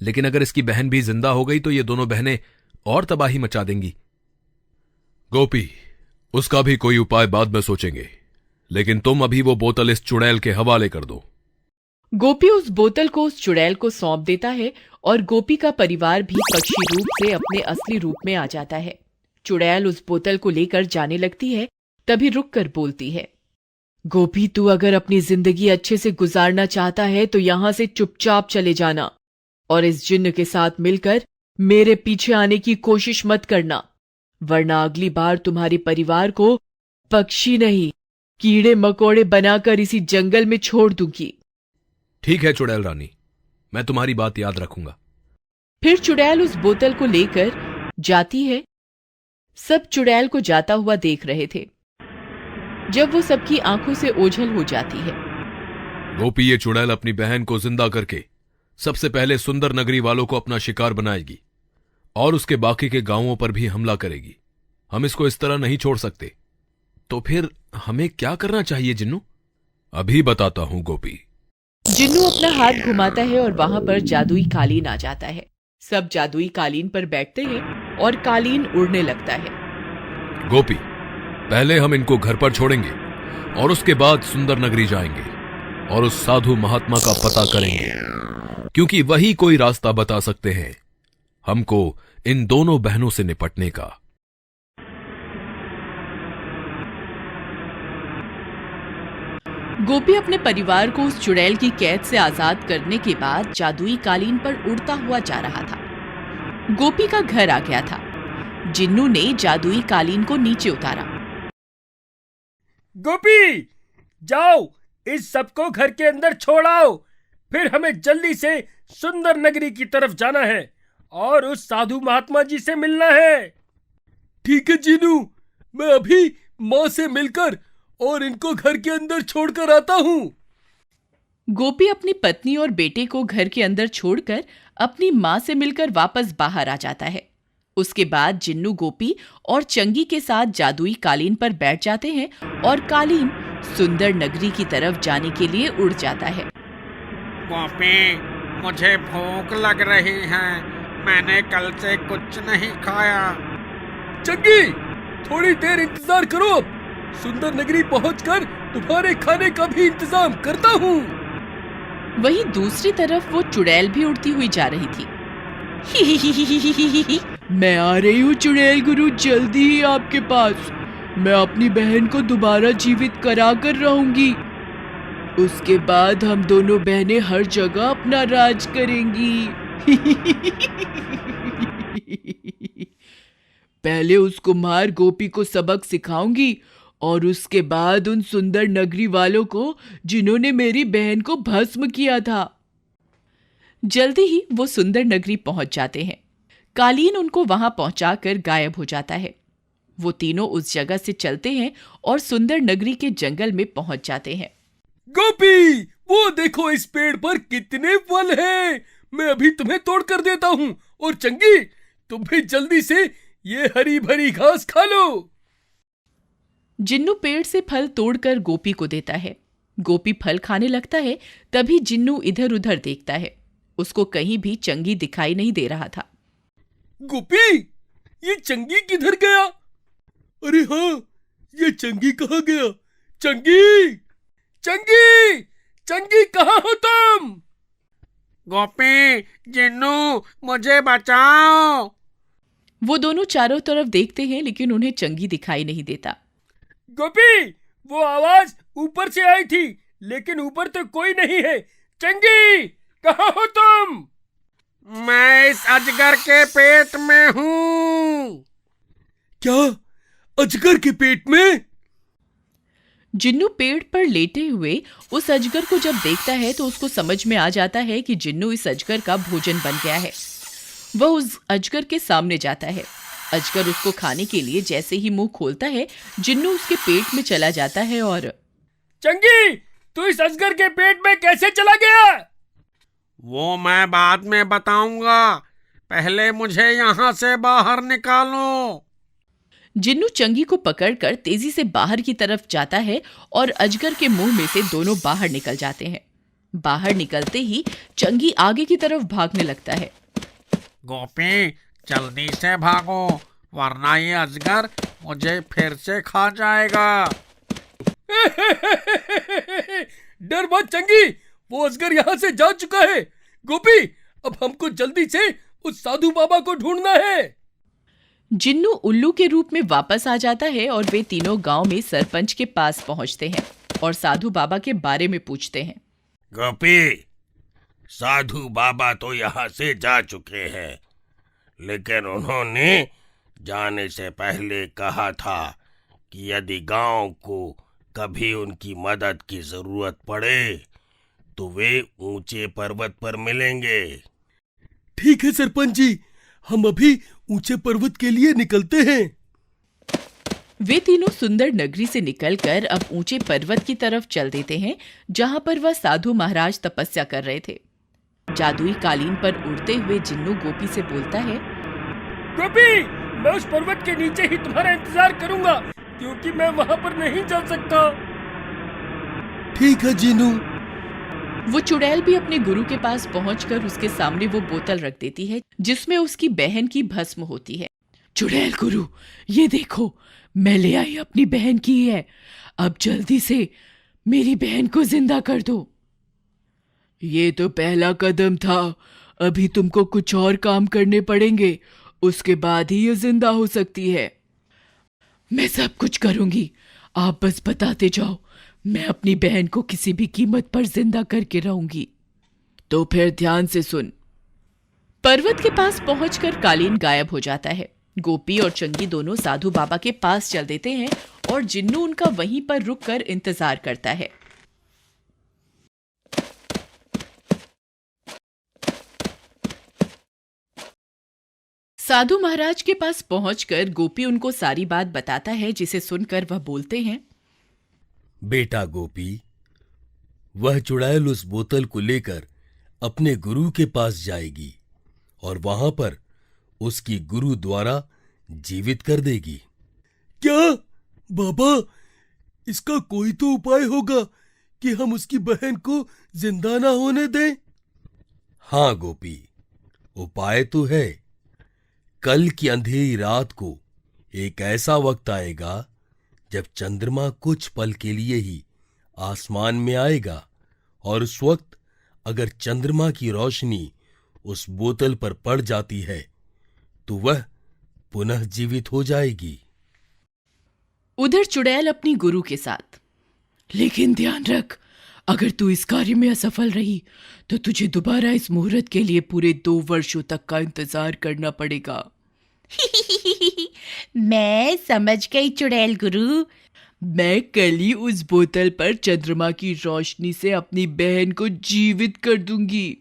लेकिन अगर इसकी बहन भी जिंदा हो गई तो ये दोनों बहनें और तबाही मचा देंगी। गोपी, उसका भी कोई उपाय बाद में सोचेंगे, लेकिन तुम अभी वो बोतल इस चुड़ैल के हवाले कर दो। गोपी उस बोतल को उस चुड़ैल को सौंप देता है और गोपी का परिवार भी पक्षी रूप से अपने असली रूप में आ जाता है। चुड़ैल उस बोतल को लेकर जाने लगती है, तभी रुककर बोलती है, गोपी, तू अगर अपनी जिंदगी अच्छे से गुजारना चाहता है तो यहां से चुपचाप चले जाना और इस जिन्न के साथ मिलकर मेरे पीछे आने की कोशिश मत करना, वरना अगली बार तुम्हारे परिवार को पक्षी नहीं कीड़े मकोड़े बनाकर इसी जंगल में छोड़ दूंगी। ठीक है चुड़ैल रानी, मैं तुम्हारी बात याद रखूंगा। फिर चुड़ैल उस बोतल को लेकर जाती है। सब चुड़ैल को जाता हुआ देख रहे थे जब वो सबकी आंखों से ओझल हो जाती है। गोपी, ये चुड़ैल अपनी बहन को जिंदा करके सबसे पहले सुंदर नगरी वालों को अपना शिकार बनाएगी और उसके बाकी के गांवों पर भी हमला करेगी। हम इसको इस तरह नहीं छोड़ सकते। तो फिर हमें क्या करना चाहिए जिन्नू? अभी बताता हूं गोपी। जिन्नू अपना हाथ घुमाता है और वहां पर जादुई कालीन आ जाता है। सब जादुई कालीन पर बैठते हैं और कालीन उड़ने लगता है। गोपी, पहले हम इनको घर पर छोड़ेंगे और उसके बाद सुंदर नगरी जाएंगे और उस साधु महात्मा का पता करेंगे, क्योंकि वही कोई रास्ता बता सकते हैं हमको इन दोनों बहनों से निपटने का। गोपी अपने परिवार को उस चुड़ैल की कैद से आजाद करने के बाद जादुई कालीन पर उड़ता हुआ जा रहा था। गोपी का घर आ गया था। जिन्नू ने जादुई कालीन को नीचे उतारा। गोपी, जाओ, इस सबको घर के अंदर छोड़ाओ, फिर हमें जल्दी से सुंदर नगरी की तरफ जाना है और उस साधु महात्मा जी से मिलना है। ठीक है जीनू, मैं अभी माँ से मिलकर और इनको घर के अंदर छोड़कर आता हूँ। गोपी अपनी पत्नी और बेटे को घर के अंदर छोड़कर अपनी माँ से मिलकर वापस बाहर आ जाता है। उसके बाद जिन्नू गोपी और चंगी के साथ जादुई कालीन पर बैठ जाते हैं और कालीन सुंदर नगरी की तरफ जाने के लिए उड़ जाता है। गोपी, मुझे भूख लग रही है, मैंने कल से कुछ नहीं खाया। चंगी, थोड़ी देर इंतजार करो, सुंदर नगरी पहुंचकर तुम्हारे खाने का भी इंतजाम करता हूँ। वहीं दूसरी तरफ वो चुड़ैल भी उड़ती हुई जा रही थी। मैं आ रही हूँ चुड़ैल गुरु, जल्दी ही आपके पास। मैं अपनी बहन को दोबारा जीवित करा कर रहूंगी। उसके बाद हम दोनों बहनें हर जगह अपना राज करेंगी। पहले उस कुम्हार गोपी को सबक सिखाऊंगी और उसके बाद उन सुंदर नगरी वालों को जिन्होंने मेरी बहन को भस्म किया था। जल्दी ही वो सुंदर नगरी पहुंच जाते हैं। कालीन उनको वहां पहुंचाकर गायब हो जाता है। वो तीनों उस जगह से चलते हैं और सुंदर नगरी के जंगल में पहुंच जाते हैं। गोपी, वो देखो इस पेड़ पर कितने फल हैं। मैं अभी तुम्हें तोड़ कर देता हूँ। और चंगी, तुम भी जल्दी से ये हरी भरी घास खा लो। जिन्नू पेड़ से फल तोड़कर गोपी को देता है। गोपी फल खाने लगता है। तभी जिन्नू इधर उधर देखता है। उसको कहीं भी चंगी दिखाई नहीं दे रहा था। गोपी, ये चंगी किधर गया? अरे हाँ, ये चंगी कहाँ गया? चंगी, चंगी, चंगी कहाँ हो तुम? गोपी, जिन्नू, मुझे बचाओ। वो दोनों चारों तरफ देखते हैं लेकिन उन्हें चंगी दिखाई नहीं देता। गोपी, वो आवाज ऊपर से आई थी, लेकिन ऊपर तो कोई नहीं है। चंगी, कहाँ हो तुम? मैं इस अजगर के पेट में हूँ। क्या? अजगर के पेट में? जिन्नू पेड़ पर लेटे हुए उस अजगर को जब देखता है तो उसको समझ में आ जाता है कि जिन्नू इस अजगर का भोजन बन गया है। वह उस अजगर के सामने जाता है। अजगर उसको खाने के लिए जैसे ही मुंह खोलता है, जिन्नू उसके पेट में चला जाता है। और चंगी, तू इस अजगर के पेट में कैसे चला गया? वो मैं बाद में बताऊंगा। पहले मुझे यहाँ से बाहर निकालो। जिन्नू चंगी को पकड़कर तेजी से बाहर की तरफ जाता है और अजगर के मुंह में से दोनों बाहर निकल जाते हैं। बाहर निकलते ही चंगी आगे की तरफ भागने लगता है। गोपी, जल्दी से भागो, वरना ये अजगर मुझे फिर से खा जाएगा। डर मत चंगी, वो अजगर यहाँ से जा चुका है। गोपी, अब हमको जल्दी से उस साधु बाबा को ढूंढना है। जिन्नू उल्लू के रूप में वापस आ जाता है और वे तीनों गांव में सरपंच के पास पहुंचते हैं और साधु बाबा के बारे में पूछते हैं। गोपी, साधु बाबा तो यहाँ से जा चुके हैं, लेकिन उन्होंने जाने से पहले कहा था कि यदि गांव को कभी उनकी मदद की जरूरत पड़े तो वे ऊंचे पर्वत पर मिलेंगे। ठीक है सरपंच जी, हम अभी ऊंचे पर्वत के लिए निकलते हैं। वे तीनों सुंदर नगरी से निकलकर अब ऊंचे पर्वत की तरफ चल देते हैं, जहां पर वह साधु महाराज तपस्या कर रहे थे। जादुई कालीन पर उड़ते हुए जिन्नू गोपी से बोलता है। गोपी, मैं उस पर्वत के नीचे ही तुम्हारा इंतजार करूंगा, क्योंकि मैं वहां पर नहीं जा सकता। ठीक है जिन्नू। वो चुड़ैल भी अपने गुरु के पास पहुंचकर उसके सामने वो बोतल रख देती है जिसमें उसकी बहन की भस्म होती है। चुड़ैल गुरु, ये देखो, मैं ले आई अपनी बहन की है। अब जल्दी से मेरी बहन को जिंदा कर दो। ये तो पहला कदम था, अभी तुमको कुछ और काम करने पड़ेंगे, उसके बाद ही ये जिंदा हो सकती है। मैं सब कुछ करूंगी, आप बस बताते जाओ। मैं अपनी बहन को किसी भी कीमत पर जिंदा करके रहूंगी। तो फिर ध्यान से सुन। पर्वत के पास पहुंचकर कालीन गायब हो जाता है। गोपी और चंगी दोनों साधु बाबा के पास चल देते हैं और जिन्नू उनका वहीं पर रुककर इंतजार करता है। साधु महाराज के पास पहुंचकर गोपी उनको सारी बात बताता है, जिसे सुनकर वह बोलते हैं। बेटा गोपी, वह चुड़ैल उस बोतल को लेकर अपने गुरु के पास जाएगी और वहां पर उसकी गुरु द्वारा जीवित कर देगी। क्या बाबा, इसका कोई तो उपाय होगा कि हम उसकी बहन को जिंदा ना होने दें? हाँ गोपी, उपाय तो है। कल की अंधेरी रात को एक ऐसा वक्त आएगा जब चंद्रमा कुछ पल के लिए ही आसमान में आएगा, और उस वक्त अगर चंद्रमा की रोशनी उस बोतल पर पड़ जाती है तो वह पुनः जीवित हो जाएगी। उधर चुड़ैल अपनी गुरु के साथ। लेकिन ध्यान रख, अगर तू इस कार्य में असफल रही तो तुझे दोबारा इस मुहूर्त के लिए पूरे 2 वर्षों तक का इंतजार करना पड़ेगा। मैं समझ गई चुड़ैल गुरु। मैं कल ही उस बोतल पर चंद्रमा की रोशनी से अपनी बहन को जीवित कर दूंगी।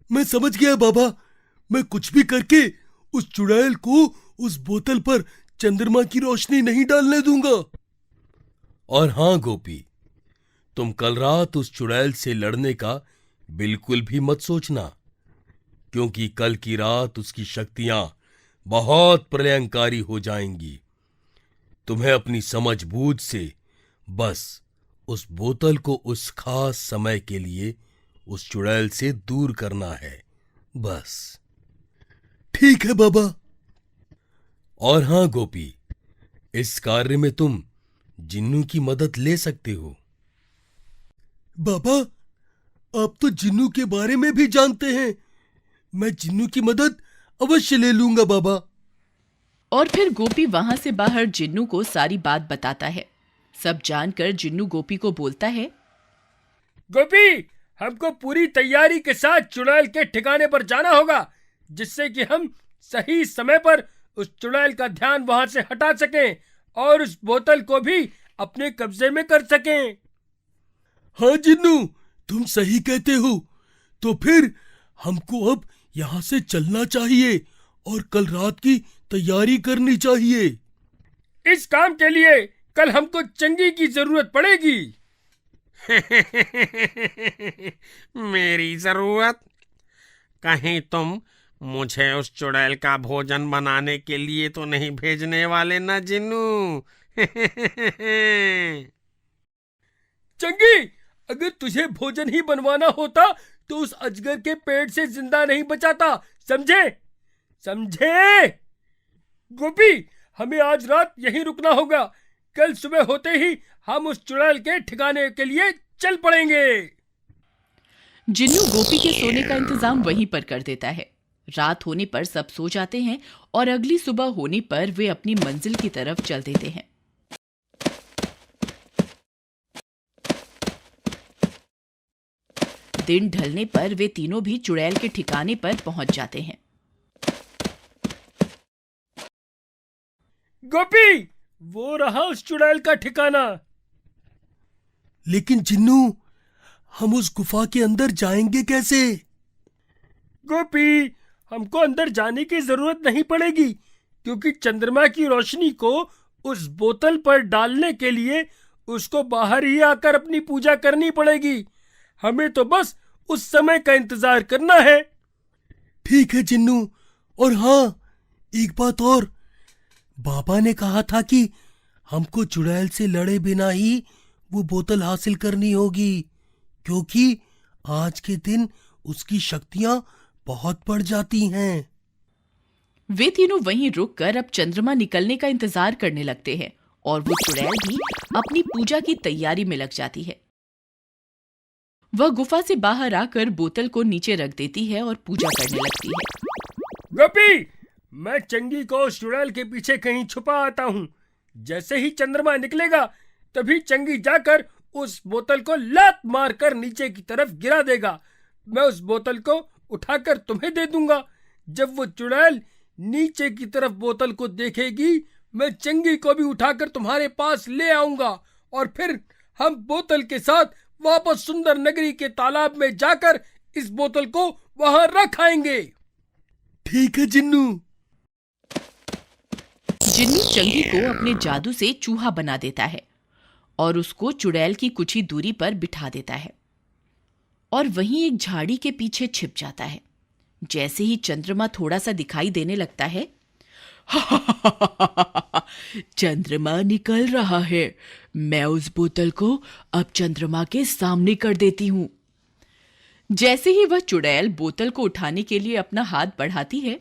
मैं समझ गया बाबा, मैं कुछ भी करके उस चुड़ैल को उस बोतल पर चंद्रमा की रोशनी नहीं डालने दूंगा। और हां गोपी, तुम कल रात उस चुड़ैल से लड़ने का बिल्कुल भी मत सोचना, क्योंकि कल की रात उसकी शक्तियां बहुत प्रलयंकारी हो जाएंगी। तुम्हें अपनी समझबूझ से बस उस बोतल को उस खास समय के लिए उस चुड़ैल से दूर करना है, बस। ठीक है बाबा। और हां गोपी, इस कार्य में तुम जिन्नू की मदद ले सकते हो। बाबा, आप तो जिन्नू के बारे में भी जानते हैं। मैं जिन्नू की मदद अवश्य ले लूंगा बाबा। और फिर गोपी वहां से बाहर जिन्नू को सारी बात बताता है। सब जानकर जिन्नू गोपी को बोलता है, गोपी, हमको पूरी तैयारी के साथ चुड़ैल के ठिकाने पर जाना होगा, जिससे कि हम सही समय पर उस चुड़ैल का ध्यान वहां से हटा सकें और उस बोतल को भी अपने कब्जे में कर सकें। हाँ जिन्नू, तुम सही कहते हो। तो फिर हमको अब यहाँ से चलना चाहिए और कल रात की तैयारी करनी चाहिए। इस काम के लिए कल हमको चंगी की जरूरत पड़ेगी। मेरी जरूरत? कहीं तुम मुझे उस चुड़ैल का भोजन बनाने के लिए तो नहीं भेजने वाले ना जिन्नू? चंगी, अगर तुझे भोजन ही बनवाना होता तो उस अजगर के पेट से जिंदा नहीं बचाता, समझे? समझे? गोपी, हमें आज रात यहीं रुकना होगा। कल सुबह होते ही हम उस चुड़ैल के ठिकाने के लिए चल पड़ेंगे। जिन्नू गोपी के सोने का इंतजाम वहीं पर कर देता है। रात होने पर सब सो जाते हैं और अगली सुबह होने पर वे अपनी मंजिल की तरफ चल देते हैं। दिन ढलने पर वे तीनों भी चुड़ैल के ठिकाने पर पहुंच जाते हैं। गोपी, वो रहा उस चुड़ैल का ठिकाना। लेकिन जिन्नू, हम उस गुफा के अंदर जाएंगे कैसे? गोपी, हमको अंदर जाने की जरूरत नहीं पड़ेगी, क्योंकि चंद्रमा की रोशनी को उस बोतल पर डालने के लिए उसको बाहर ही आकर अपनी पूजा करनी पड़ेगी। हमें तो बस उस समय का इंतजार करना है। ठीक है जिन्नू। और हाँ, एक बात और, बाबा ने कहा था कि हमको चुड़ैल से लड़े बिना ही वो बोतल हासिल करनी होगी, क्योंकि आज के दिन उसकी शक्तियां बहुत बढ़ जाती हैं। वे तीनों वहीं रुककर अब चंद्रमा निकलने का इंतजार करने लगते हैं और वो चुड़ैल भी अपनी पूजा की तैयारी में लग जाती है। वह गुफा से बाहर आकर बोतल को नीचे रख देती है और पूजा करने लगती है। गोपी, मैं चंगी को उस चुड़ैल के पीछे कहीं छुपा आता हूँ। जैसे ही चंद्रमा निकलेगा तभी चंगी जाकर उस बोतल को लात मारकर नीचे की तरफ गिरा देगा। मैं उस बोतल को उठाकर तुम्हें दे दूंगा। जब वो चुड़ैल नीचे की तरफ बोतल को देखेगी, मैं चंगी को भी उठाकर तुम्हारे पास ले आऊंगा और फिर हम बोतल के साथ वापस सुंदर नगरी के तालाब में जाकर इस बोतल को वहां रख आएंगे। ठीक है जिन्नू। जिन्नू चंगी को अपने जादू से चूहा बना देता है और उसको चुड़ैल की कुछ ही दूरी पर बिठा देता है और वहीं एक झाड़ी के पीछे छिप जाता है। जैसे ही चंद्रमा थोड़ा सा दिखाई देने लगता है, चंद्रमा निकल रहा है, मैं उस बोतल को अब चंद्रमा के सामने कर देती हूं। जैसे ही वह चुड़ैल बोतल को उठाने के लिए अपना हाथ बढ़ाती है,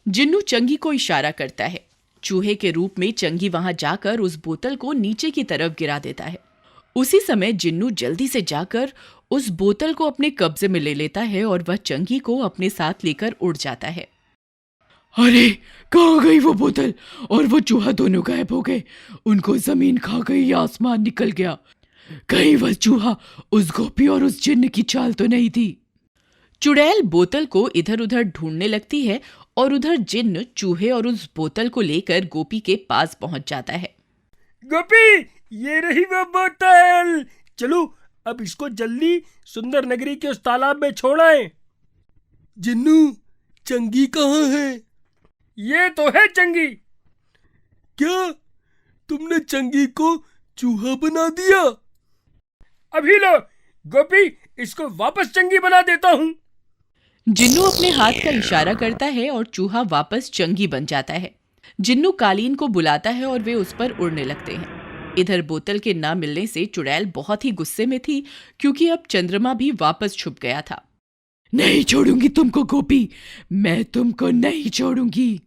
जिन्नू चंगी को इशारा करता है। चूहे के रूप में चंगी वहां जाकर उस बोतल को नीचे की तरफ गिरा देता है। उसी समय जिन्नू जल्दी से जाकर उस बोतल को अपने कब्जे में ले लेता है और वह चंगी को अपने साथ लेकर उड़ जाता है। अरे, कहाँ गई वो बोतल और वो चूहा, दोनों गायब हो गए। उनको जमीन खा गई, आसमान निकल गया। कहीं वह चूहा उस गोपी और उस जिन्न की चाल तो नहीं थी। चुड़ैल बोतल को इधर उधर ढूंढने लगती है और उधर जिन्न चूहे और उस बोतल को लेकर गोपी के पास पहुंच जाता है। गोपी, ये रही वो बोतल। चलो अब इसको जल्दी सुंदर नगरी के उस तालाब में छोड़ आए। जिन्नू, चंगी कहाँ है? ये तो है चंगी। क्या तुमने चंगी को चूहा बना दिया? अभी लो गोपी, इसको वापस चंगी बना देता हूँ। जिन्नू अपने हाथ का इशारा करता है और चूहा वापस चंगी बन जाता है। जिन्नू कालीन को बुलाता है और वे उस पर उड़ने लगते हैं। इधर बोतल के ना मिलने से चुड़ैल बहुत ही गुस्से में थी, क्योंकि अब चंद्रमा भी वापस छुप गया था। नहीं छोड़ूंगी तुमको गोपी, मैं तुमको नहीं छोड़ूंगी।